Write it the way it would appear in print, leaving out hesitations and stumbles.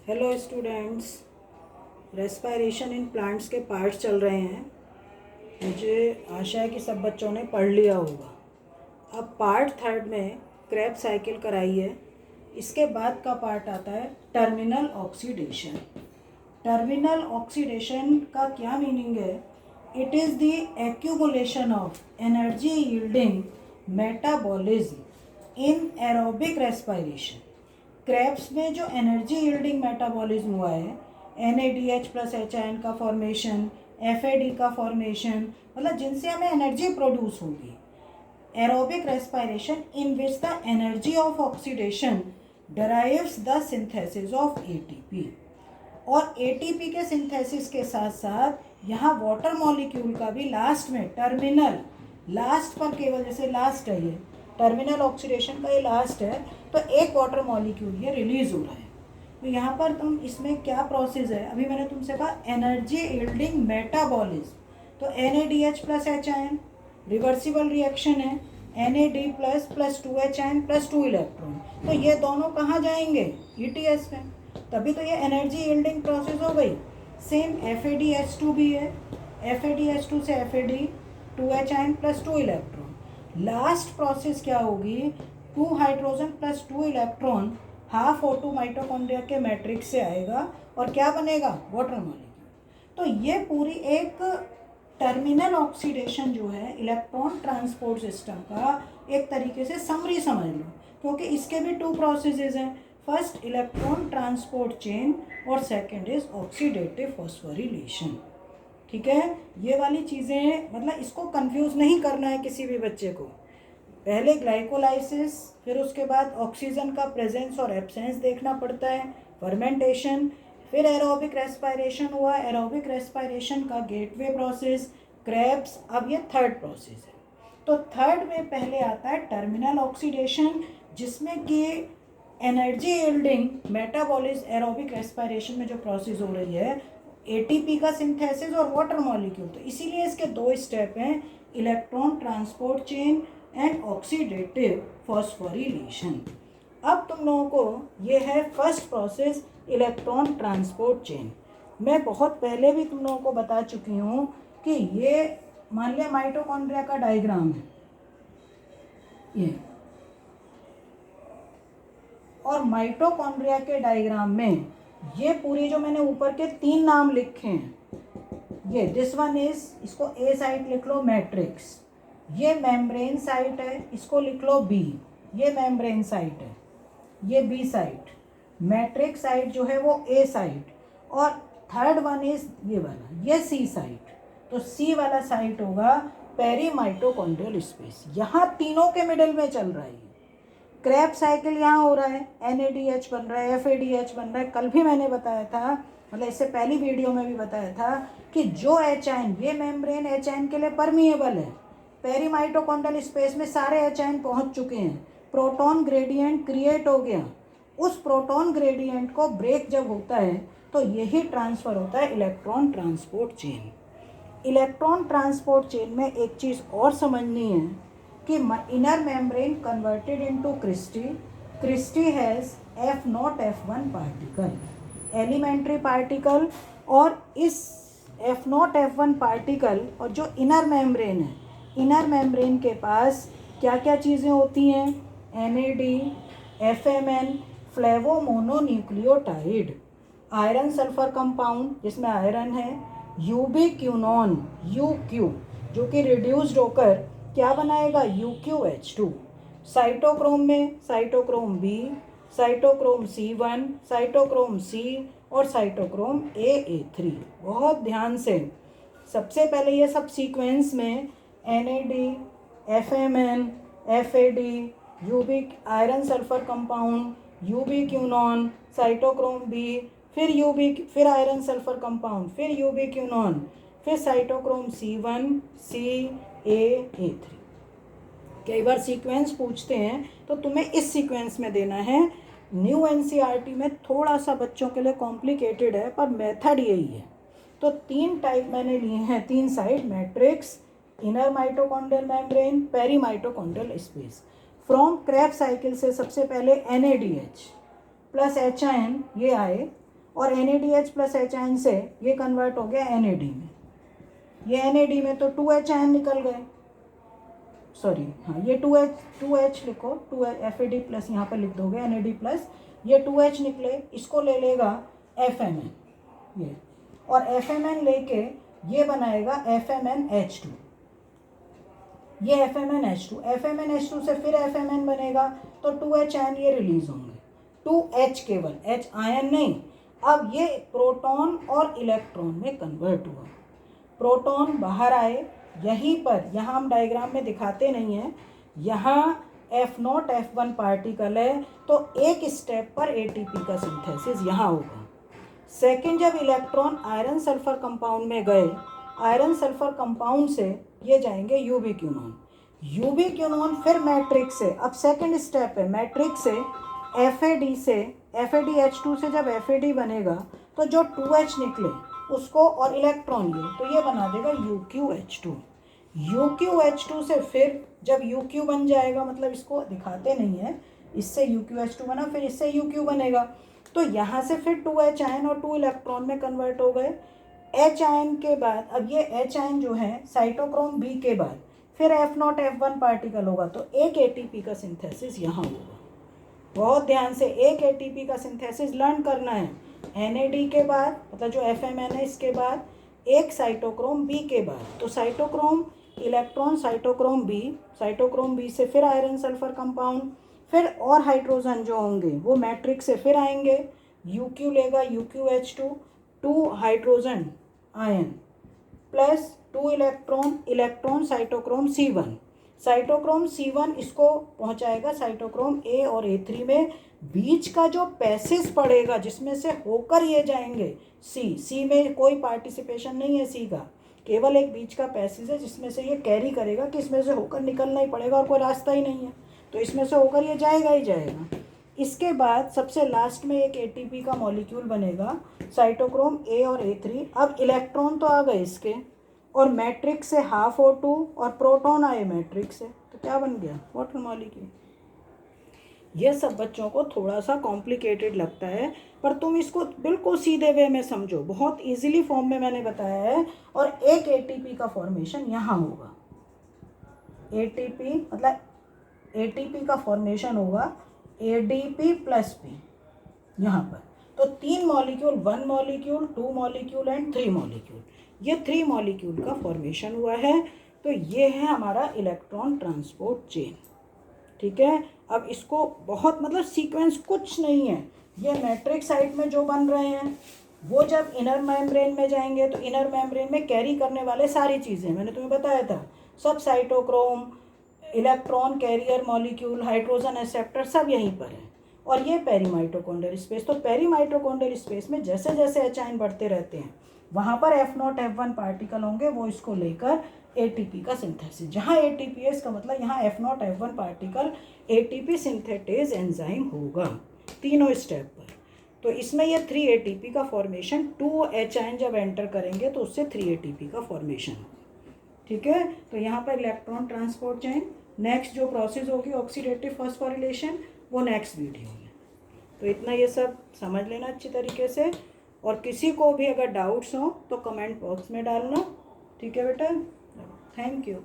Hello students, respiration in plants के parts चल रहे हैं। मुझे आशा है कि सब बच्चों ने पढ़ लिया होगा। अब पार्ट थर्ड में क्रेब्स साइकिल कराई है। इसके बाद का पार्ट आता है टर्मिनल ऑक्सीडेशन। टर्मिनल ऑक्सीडेशन का क्या मीनिंग है? It is the accumulation of energy yielding metabolism in aerobic respiration. Krebs में जो एनर्जी यील्डिंग मेटाबॉलिज्म हुआ है, NADH प्लस HIN का फॉर्मेशन, FAD का फॉर्मेशन, मतलब जिनसे हमें एनर्जी प्रोड्यूस होगी। Aerobic respiration in which the energy of oxidation drives the synthesis of ATP। और ATP के सिंथेसिस के साथ साथ यहाँ वाटर मॉलिक्यूल का भी लास्ट में टर्मिनल, लास्ट पर केवल जैसे लास्ट है, ये टर्मिनल ऑक्सीडेशन का ये लास्ट है, तो एक वाटर मॉलिक्यूल ये रिलीज हो रहा है। तो यहाँ पर तुम इसमें क्या प्रोसेस है, अभी मैंने तुमसे कहा एनर्जी यील्डिंग मेटाबॉलिज्म, तो NADH plus HIN reversible reaction है, NAD plus plus 2HIN plus 2 electron, तो ये दोनों कहाँ जाएंगे? ETS में, तभी तो ये एनर्जी यील्डिंग प्रोसेस हो गई। सेम FADH2 भी है, FADH2 से FAD 2HIN plus 2 electron. Last process क्या होगी? 2 hydrogen plus 2 electron half O2 mitochondria के मैट्रिक्स से आएगा और क्या बनेगा? Water molecule. तो ये पूरी एक टर्मिनल ऑक्सीडेशन जो है इलेक्ट्रॉन ट्रांसपोर्ट सिस्टम का एक तरीके से समरी समझ लो, क्योंकि इसके भी 2 प्रोसेसेस हैं। फर्स्ट इलेक्ट्रॉन ट्रांसपोर्ट चेन और सेकंड इज ऑक्सीडेटिव फॉस्फोरिलेशन। ठीक है, ये वाली चीज़ें मतलब इसको कंफ्यूज नहीं करना है किसी भी बच्चे को। पहले ग्लाइकोलाइसिस, फिर उसके बाद ऑक्सीजन का प्रेजेंस और एब्सेंस देखना पड़ता है, फर्मेंटेशन, फिर एरोबिक रेस्पिरेशन हुआ, एरोबिक रेस्पिरेशन का गेटवे प्रोसेस क्रेब्स, अब ये थर्ड प्रोसेस है। तो थर्ड में पहले आता है टर्मिनल ऑक्सीडेशन, जिसमें कि energy yielding metabolism aerobic respiration में जो प्रोसेस हो रही है, ATP का सिंथेसिस और वाटर मॉलिक्यूल, तो इसीलिए इसके 2 स्टेप हैं, electron transport chain and oxidative phosphorylation. अब तुम लोगों को ये है first process, electron transport chain. मैं बहुत पहले भी तुम लोगों को बता चुकी हूँ कि ये मान लिया माइटोकॉन्ड्रिया का डायग्राम है ये, और माइटोकॉन्ड्रिया के डायग्राम में ये पूरी जो मैंने ऊपर के 3 नाम लिखे हैं, ये दिस वन इज, इसको A साइट लिख लो मैट्रिक्स, ये मेम्ब्रेन साइट है, इसको लिख लो B, ये मेम्ब्रेन साइट है, ये B साइट, मैट्रिक्स साइट जो है वो A साइट, और थर्ड वन इज ये वाला, ये C साइट। तो C वाला साइट होगा पेरी माइटोकॉन्ड्रियल स्पेस, यहाँ तीनों के मिडिल में चल रहा है। क्रेब साइकिल यहाँ हो रहा है, NADH बन रहा है, FADH बन रहा है। कल भी मैंने बताया था, मतलब इससे पहली वीडियो में भी बताया था कि जो HIN, ये मेम्ब्रेन HIN के लिए परमिएबल है, पेरी माइटोकॉन्ड्रियल स्पेस में सारे HIN पहुँच चुके हैं, प्रोटॉन ग्रेडियंट क्रिएट हो गया, उस प्रोटॉन ग्रेडियंट को ब्रेक जब होता है तो यही ट्रांसफ़र होता है electron transport chain. Electron transport chain में एक चीज़ और समझनी है कि inner membrane converted into cristae has F0 F1 particle, elementary particle, और इस F0 F1 पार्टिकल और जो इनर मेम्ब्रेन है, इनर मेम्ब्रेन के पास क्या क्या चीज़ें होती हैं? NAD, FMN, flavomononucleotide, iron sulphur compound जिसमें आयरन है, यूबिक्विनोन UQ जो कि रिड्यूस्ड होकर क्या बनाएगा? UQH2। साइटोक्रोम में cytochrome B, cytochrome C1, cytochrome C और साइटोक्रोम AA3। बहुत ध्यान से, सबसे पहले ये सब सीक्वेंस में NAD, FMN, FAD, ubiq iron sulphur compound, ubiquinone, cytochrome B, फिर आयरन सल्फर कंपाउंड, फिर यूबिक्विनोन, फिर साइटोक्रोम C1, C, A3। कई बार सीक्वेंस पूछते हैं तो तुम्हें इस सीक्वेंस में देना है। न्यू NCERT में थोड़ा सा बच्चों के लिए कॉम्प्लिकेटेड है, पर मेथड यही है। तो 3 टाइप मैंने लिए हैं, 3 side, matrix, inner mitochondrial membrane, peri mitochondrial space. From Krebs cycle से सबसे पहले NADH प्लस HIN ये आए, और NADH प्लस HN से ये कन्वर्ट हो गया NAD में, ये NAD में तो 2HN निकल गए, सॉरी हाँ ये 2H लिखो, 2 FAD प्लस यहाँ पर लिख दोगे NAD प्लस, ये 2H निकले, इसको ले लेगा FMN ये, और FMN लेके ये बनाएगा FMNH2, ये FMNH2 से फिर FMN बनेगा तो 2HN ये रिलीज होंगे, 2H केवल, H आयन नहीं। अब ये प्रोटॉन और इलेक्ट्रॉन में कन्वर्ट हुआ, प्रोटॉन बाहर आए, यहीं पर, यहाँ हम डायग्राम में दिखाते नहीं हैं, यहाँ F0 F1 पार्टिकल है तो एक स्टेप पर ATP का सिंथेसिस यहाँ होगा। सेकेंड, जब इलेक्ट्रॉन आयरन सल्फर कंपाउंड में गए, आयरन सल्फर कंपाउंड से ये जाएंगे यूबिक्विनोन, यूबिक्विनोन फिर मैट्रिक्स से, अब सेकेंड स्टेप है मैट्रिक्स से FAD से, FADH2 से जब FAD बनेगा तो जो 2H निकले उसको और इलेक्ट्रॉन ये, तो ये बना देगा UQH2, UQH2 से फिर जब UQ बन जाएगा, मतलब इसको दिखाते नहीं है, इससे UQH2 बना, फिर इससे UQ बनेगा, तो यहाँ से फिर 2H आयन और 2 इलेक्ट्रॉन में कन्वर्ट हो गए। H आयन के बाद, अब ये H आयन जो है साइटोक्रोम B के बाद फिर F0 F1 पार्टिकल होगा तो एक ATP का सिंथेसिस यहाँ होगा। बहुत ध्यान से एक ATP का सिंथेसिस लर्न करना है, NAD के बाद, मतलब जो FMN है इसके बाद, एक साइटोक्रोम B के बाद, तो साइटोक्रोम इलेक्ट्रॉन साइटोक्रोम B से फिर आयरन सल्फर कंपाउंड, फिर और हाइड्रोजन जो होंगे वो मैट्रिक्स से फिर आएंगे, UQ लेगा UQH2, 2 hydrogen ion plus 2 electron cytochrome C1 इसको पहुंचाएगा साइटोक्रोम A और A3 में, बीच का जो पैसेज पड़ेगा जिसमें से होकर ये जाएंगे C में कोई पार्टिसिपेशन नहीं है, C का केवल एक बीच का पैसेज है जिसमें से ये कैरी करेगा कि इसमें से होकर निकलना ही पड़ेगा और कोई रास्ता ही नहीं है, तो इसमें से होकर ये जाएगा ही जाएगा। इसके बाद सबसे लास्ट में एक ATP का मॉलिक्यूल बनेगा साइटोक्रोम A और A3, अब इलेक्ट्रॉन तो आ गए इसके, और मैट्रिक्स से हाफ O2 और प्रोटॉन आए मैट्रिक्स से, तो क्या बन गया वाटर मॉलिक्यूल। ये सब बच्चों को थोड़ा सा कॉम्प्लिकेटेड लगता है, पर तुम इसको बिल्कुल सीधे वे में समझो, बहुत इजीली फॉर्म में मैंने बताया है, और एक ATP का फॉर्मेशन यहाँ होगा, ATP मतलब ATP का फॉर्मेशन होगा ADP प्लस P यहाँ पर, तो 3 molecule, 1 molecule, 2 molecule and 3 molecule, ये 3 मॉलिक्यूल का फॉर्मेशन हुआ है। तो ये है हमारा इलेक्ट्रॉन ट्रांसपोर्ट चेन, ठीक है। अब इसको बहुत, मतलब सीक्वेंस कुछ नहीं है, ये मैट्रिक्स साइड में जो बन रहे हैं वो जब इनर मेम्ब्रेन में जाएंगे तो इनर मेम्ब्रेन में कैरी करने वाले सारी चीज़ें मैंने तुम्हें बताया था, सब cytochrome, electron carrier molecule, hydrogen acceptor सब यहीं पर है, और ये पेरीमाइटोकॉन्ड्रियल स्पेस, तो पेरीमाइटोकॉन्ड्रियल स्पेस में जैसे जैसे एच आयन बढ़ते रहते हैं वहाँ पर F0 F1 पार्टिकल होंगे, वो इसको लेकर ATP का सिंथेसिस, जहाँ ATP है इसका मतलब यहाँ F0 F1 particle ATP synthetase enzyme होगा तीनों स्टेप पर। तो इसमें ये 3 ATP का फॉर्मेशन, 2 H आयन जब एंटर करेंगे तो उससे 3 ATP का फॉर्मेशन, ठीक है। तो यहाँ पर इलेक्ट्रॉन ट्रांसपोर्ट चेन, नेक्स्ट जो प्रोसेस होगी ऑक्सीडेटिव फॉस्फोरिलेशन, वो नेक्स्ट वीडियो में। तो इतना ये सब समझ लेना अच्छी तरीके से, और किसी को भी अगर डाउट्स हो तो कमेंट बॉक्स में डालना, ठीक है बेटा। Thank you.